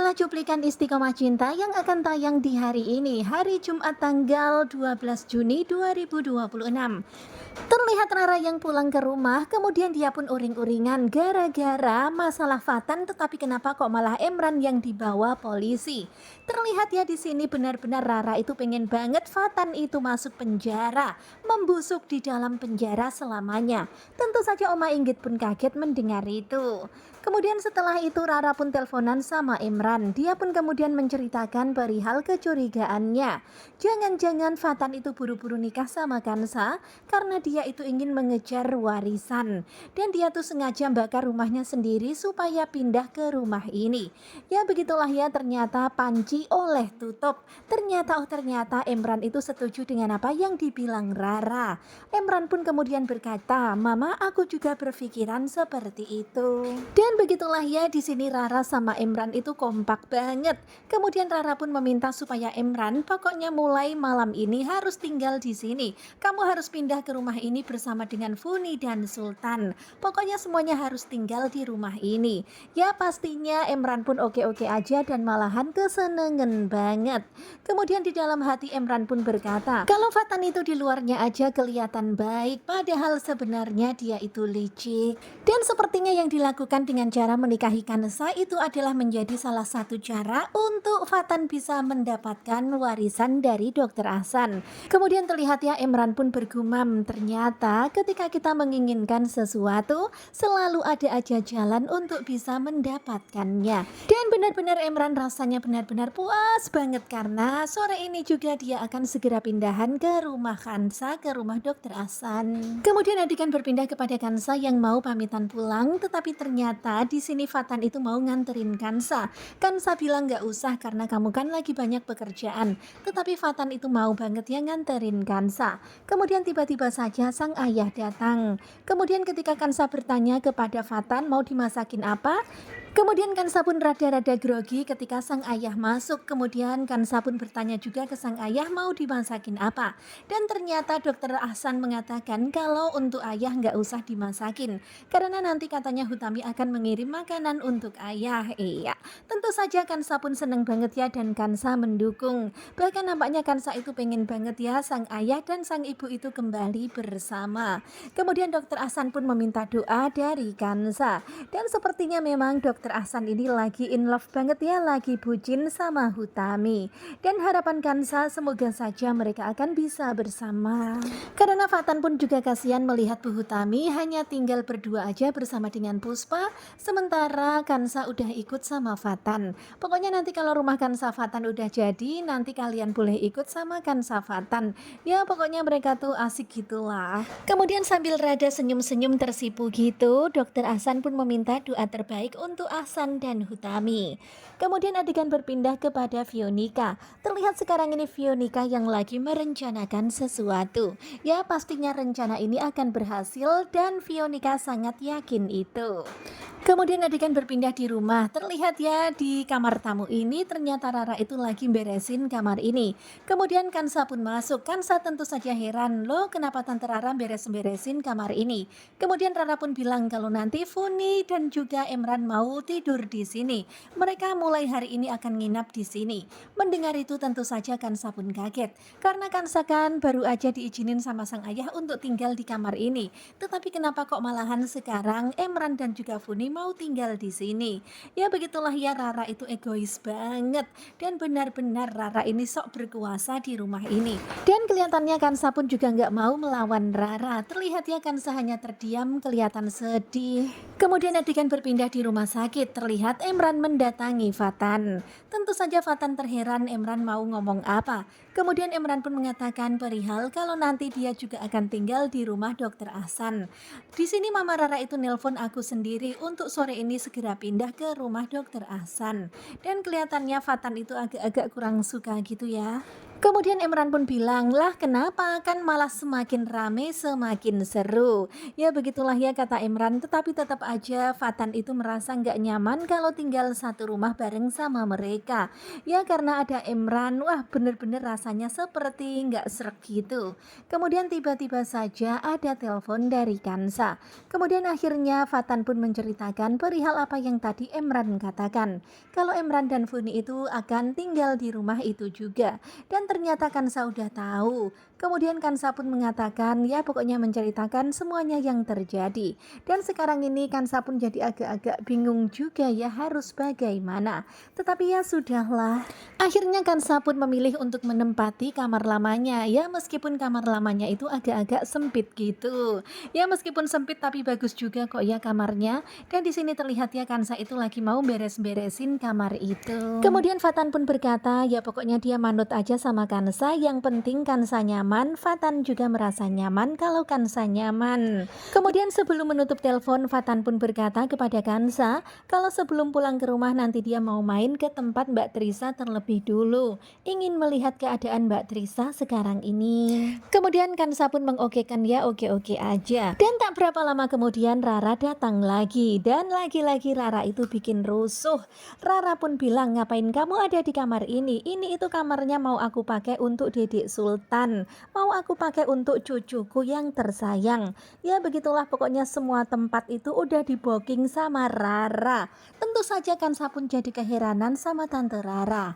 adalah cuplikan Istiqomah Cinta yang akan tayang di hari ini, hari Jumat tanggal 12 Juni 2026. Terlihat Rara yang pulang ke rumah, kemudian dia pun uring-uringan gara-gara masalah Fatan, tetapi kenapa kok malah Emran yang dibawa polisi? Terlihat ya di sini benar-benar Rara itu pengen banget Fatan itu masuk penjara, membusuk di dalam penjara selamanya. Tentu saja Oma Inggit pun kaget mendengar itu. Kemudian setelah itu Rara pun teleponan sama Emran. Dia pun kemudian menceritakan perihal kecurigaannya. Jangan-jangan Fatan itu buru-buru nikah sama Kansa karena dia itu ingin mengejar warisan. Dan dia tuh sengaja bakar rumahnya sendiri supaya pindah ke rumah ini. Ya begitulah ya, ternyata panci oleh tutup. Ternyata Emran itu setuju dengan apa yang dibilang Rara. Emran pun kemudian berkata, "Mama, aku juga berpikiran seperti itu." Dan begitulah ya, di sini Rara sama Emran itu kompak banget. Kemudian Rara pun meminta supaya Emran pokoknya mulai malam ini harus tinggal di sini. Kamu harus pindah ke rumah ini bersama dengan Funi dan Sultan. Pokoknya semuanya harus tinggal di rumah ini. Ya pastinya Emran pun oke-oke aja dan malahan kesenengan banget. Kemudian di dalam hati Emran pun berkata, kalau Fatan itu di luarnya aja kelihatan baik, padahal sebenarnya dia itu licik. Dan sepertinya yang dilakukan dengan cara menikahi Kansa itu adalah menjadi salah satu cara untuk Fatan bisa mendapatkan warisan dari Dokter Ahsan. Kemudian terlihat ya Emran pun bergumam, ternyata ketika kita menginginkan sesuatu selalu ada aja jalan untuk bisa mendapatkannya. Dan benar-benar Emran rasanya benar-benar puas banget karena sore ini juga dia akan segera pindahan ke rumah Kansa, ke rumah Dokter Ahsan. Kemudian adegan berpindah kepada Kansa yang mau pamitan pulang, tetapi ternyata di sini Fatan itu mau nganterin Kansa. Kansa bilang nggak usah karena kamu kan lagi banyak pekerjaan. Tetapi Fatan itu mau banget ya nganterin Kansa. Kemudian tiba-tiba saja sang ayah datang. Kemudian ketika Kansa bertanya kepada Fatan mau dimasakin apa, kemudian Kansa pun rada-rada grogi ketika sang ayah masuk. Kemudian Kansa pun bertanya juga ke sang ayah mau dimasakin apa. Dan ternyata Dokter Ahsan mengatakan kalau untuk ayah nggak usah dimasakin. Karena nanti katanya Hutami akan mengirim makanan untuk ayah. Iya, tentu saja Kansa pun seneng banget ya dan Kansa mendukung. Bahkan nampaknya Kansa itu pengen banget ya sang ayah dan sang ibu itu kembali bersama. Kemudian Dokter Ahsan pun meminta doa dari Kansa. Dan sepertinya memang Dokter Ahsan ini lagi in love banget ya, lagi bucin sama Hutami. Dan harapan Kansa semoga saja mereka akan bisa bersama. Karena Fatan pun juga kasihan melihat Bu Hutami hanya tinggal berdua aja bersama dengan Puspa, sementara Kansa udah ikut sama Fatan. Pokoknya nanti kalau rumah Kansa Fatan udah jadi, nanti kalian boleh ikut sama Kansa Fatan. Ya pokoknya mereka tuh asik gitulah. Kemudian sambil rada senyum-senyum tersipu gitu, Dokter Ahsan pun meminta doa terbaik untuk Ahsan dan Hutami. Kemudian adegan berpindah kepada Fionika. Terlihat sekarang ini Fionika yang lagi merencanakan sesuatu. Ya pastinya rencana ini akan berhasil dan Fionika sangat yakin itu. Kemudian adegan berpindah di rumah. Terlihat ya di kamar tamu ini ternyata Rara itu lagi beresin kamar ini. Kemudian Kansa pun masuk. Kansa tentu saja heran, loh kenapa Tante Rara beres-beresin kamar ini. Kemudian Rara pun bilang kalau nanti Funi dan juga Emran mau tidur di sini. Mereka mulai hari ini akan nginap di sini. Mendengar itu tentu saja Kansa pun kaget. Karena Kansa kan baru aja diizinin sama sang ayah untuk tinggal di kamar ini. Tetapi kenapa kok malahan sekarang Emran dan juga Funi mau tinggal di sini? Ya begitulah ya, Rara itu egois banget dan benar-benar Rara ini sok berkuasa di rumah ini. Dan kelihatannya Kansa pun juga nggak mau melawan Rara. Terlihat ya Kansa hanya terdiam, kelihatan sedih. Kemudian adegan berpindah di rumah sakit. Terlihat Emran mendatangi Fatan. Tentu saja Fatan terheran Emran mau ngomong apa. Kemudian Emran pun mengatakan perihal kalau nanti dia juga akan tinggal di rumah Dokter Ahsan. Di sini Mama Rara itu nelpon aku sendiri untuk sore ini segera pindah ke rumah Dokter Ahsan. Dan kelihatannya Fatan itu agak-agak kurang suka gitu ya. Kemudian Emran pun bilang, lah kenapa kan malah semakin rame semakin seru. Ya begitulah ya kata Emran, tetapi tetap aja Fatan itu merasa nggak nyaman kalau tinggal satu rumah bareng sama mereka. Ya karena ada Emran, wah bener-bener rasanya rasanya seperti nggak sreg gitu. Kemudian tiba-tiba saja ada telepon dari Kansa. Kemudian akhirnya Fatan pun menceritakan perihal apa yang tadi Emran katakan. Kalau Emran dan Funi itu akan tinggal di rumah itu juga. Dan ternyata Kansa udah tahu. Kemudian Kansa pun mengatakan ya pokoknya menceritakan semuanya yang terjadi. Dan sekarang ini Kansa pun jadi agak-agak bingung juga ya harus bagaimana. Tetapi ya sudahlah. Akhirnya Kansa pun memilih untuk menempati kamar lamanya. Ya meskipun kamar lamanya itu agak-agak sempit gitu. Ya meskipun sempit tapi bagus juga kok ya kamarnya. Dan di sini terlihat ya Kansa itu lagi mau beres-beresin kamar itu. Kemudian Fatan pun berkata ya pokoknya dia manut aja sama Kansa. Yang penting Kansa nyaman, Fatan juga merasa nyaman kalau Kansa nyaman. Kemudian sebelum menutup telepon, Fatan pun berkata kepada Kansa kalau sebelum pulang ke rumah nanti dia mau main ke tempat Mbak Trisa terlebih dulu, ingin melihat keadaan Mbak Trisa sekarang ini. Kemudian Kansa pun mengokekan ya oke-oke aja. Dan tak berapa lama kemudian Rara datang lagi, dan lagi-lagi Rara itu bikin rusuh. Rara pun bilang ngapain kamu ada di kamar ini itu kamarnya mau aku pakai untuk Dedek Sultan, mau aku pakai untuk cucuku yang tersayang. Ya begitulah pokoknya semua tempat itu udah di booking sama Rara. Tentu saja Kansa pun jadi keheranan sama Tante Rara.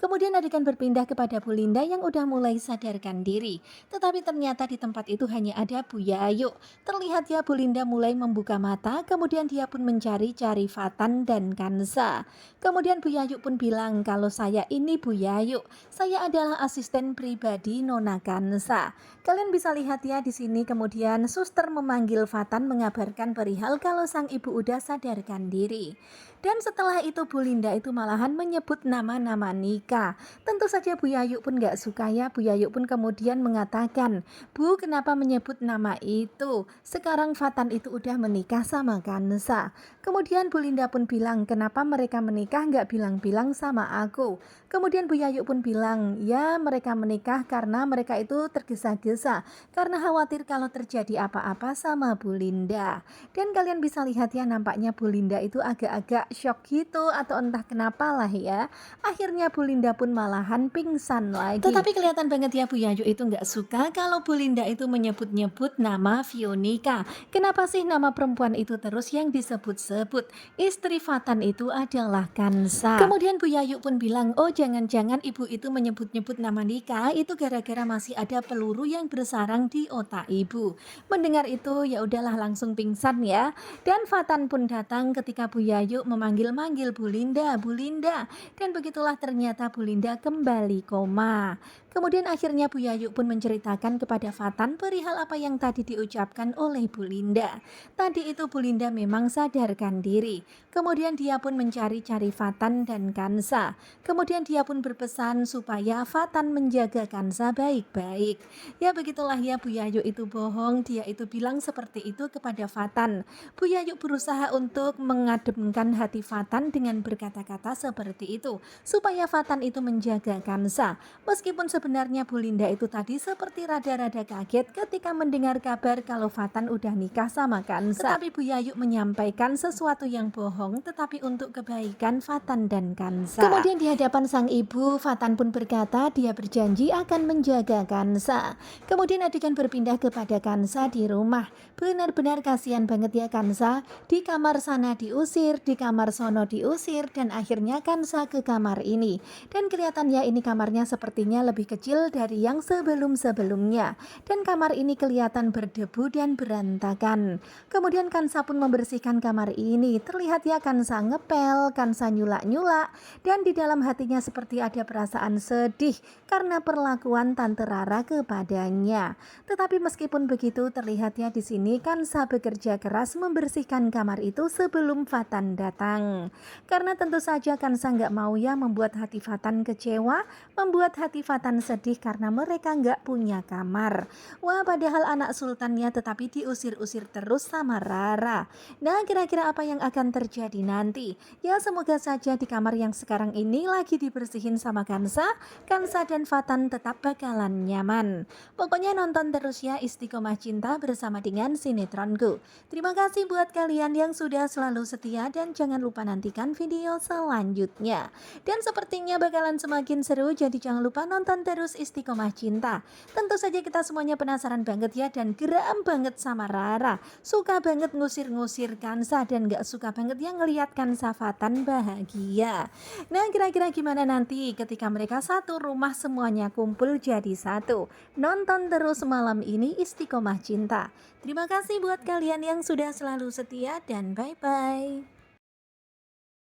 Kemudian adegan berpindah kepada Bu Linda yang udah mulai sadarkan diri. Tetapi ternyata di tempat itu hanya ada Bu Yayu. Terlihat ya Bu Linda mulai membuka mata, kemudian dia pun mencari-cari Fatan dan Kansa. Kemudian Bu Yayu pun bilang kalau saya ini Bu Yayu, saya adalah asisten pribadi Nona Kansa. Kalian bisa lihat ya di sini kemudian suster memanggil Fatan mengabarkan perihal kalau sang ibu udah sadarkan diri. Dan setelah itu Bu Linda itu malahan menyebut nama-nama nikah. Tentu saja Bu Yayu pun gak suka ya. Bu Yayu pun kemudian mengatakan, Bu kenapa menyebut nama itu? Sekarang Fatan itu udah menikah sama Kansa. Kemudian Bu Linda pun bilang kenapa mereka menikah gak bilang-bilang sama aku. Kemudian Bu Yayu pun bilang ya mereka menikah karena mereka itu tergesa-gesa. Karena khawatir kalau terjadi apa-apa sama Bu Linda. Dan kalian bisa lihat ya nampaknya Bu Linda itu agak-agak shock gitu atau entah kenapa lah ya. Akhirnya Bu Linda pun malahan pingsan lagi. Tetapi kelihatan banget ya Bu Yayu itu nggak suka kalau Bu Linda itu menyebut-nyebut nama Fionika. Kenapa sih nama perempuan itu terus yang disebut-sebut? Istri Fatan itu adalah Kansa. Kemudian Bu Yayu pun bilang, oh jangan-jangan ibu itu menyebut-nyebut nama nikah itu gara-gara masih ada peluru yang bersarang di otak ibu. Mendengar itu ya udahlah langsung pingsan ya. Dan Fatan pun datang ketika Bu Yayu memanggil-manggil Bu Linda, Bu Linda. Dan begitulah ternyata Bu Linda kembali koma. Kemudian akhirnya Bu Yayu pun menceritakan kepada Fatan perihal apa yang tadi diucapkan oleh Bu Linda. Tadi itu Bu Linda memang sadarkan diri. Kemudian dia pun mencari-cari Fatan dan Kansa. Kemudian dia pun berpesan supaya Fatan menjaga Kansa baik-baik. Ya begitulah ya Bu Yayu itu bohong. Dia itu bilang seperti itu kepada Fatan. Bu Yayu berusaha untuk mengademkan hati Fatan dengan berkata-kata seperti itu. Supaya Fatan itu menjaga Kansa. Meskipun sebenarnya Bu Linda itu tadi seperti rada-rada kaget ketika mendengar kabar kalau Fatan udah nikah sama Kansa. Tetapi Bu Yayu menyampaikan sesuatu yang bohong tetapi untuk kebaikan Fatan dan Kansa. Kemudian di hadapan sang ibu, Fatan pun berkata dia berjanji akan menjaga Kansa. Kemudian adegan berpindah kepada Kansa di rumah. Benar-benar kasihan banget ya Kansa. Di kamar sana diusir, di kamar sono diusir, dan akhirnya Kansa ke kamar ini. Dan kelihatan ya ini kamarnya sepertinya lebih kecil dari yang sebelum-sebelumnya. Dan kamar ini kelihatan berdebu dan berantakan. Kemudian Kansa pun membersihkan kamar ini. Terlihat ya Kansa ngepel, Kansa nyulak-nyulak. Dan di dalam hatinya seperti ada perasaan sedih karena perlakuan Tante Rara kepadanya. Tetapi meskipun begitu terlihat ya di sini Kansa bekerja keras membersihkan kamar itu sebelum Fatan datang. Karena tentu saja Kansa nggak mau ya membuat hati Fatan kecewa, membuat hati Fatan sedih karena mereka nggak punya kamar. Wah padahal anak sultannya tetapi diusir-usir terus sama Rara. Nah kira-kira apa yang akan terjadi nanti? Ya semoga saja di kamar yang sekarang ini lagi dibersihin sama Kansa dan Fatan tetap bakalan nyaman. Pokoknya nonton terus ya Istiqomah Cinta bersama dengan sinetronku. Terima kasih buat kalian yang sudah selalu setia dan jangan lupa nantikan video selanjutnya. Dan sepertinya bakalan semakin seru jadi jangan lupa nonton terus. terus istiqomah cinta. Tentu saja kita semuanya penasaran banget ya dan geram banget sama Rara. Suka banget ngusir-ngusir Kansa dan gak suka banget yang ngeliat Kansa Fatan bahagia. Nah, kira-kira gimana nanti ketika mereka satu rumah semuanya kumpul jadi satu? Nonton terus malam ini Istiqomah Cinta. Terima kasih buat kalian yang sudah selalu setia dan bye-bye.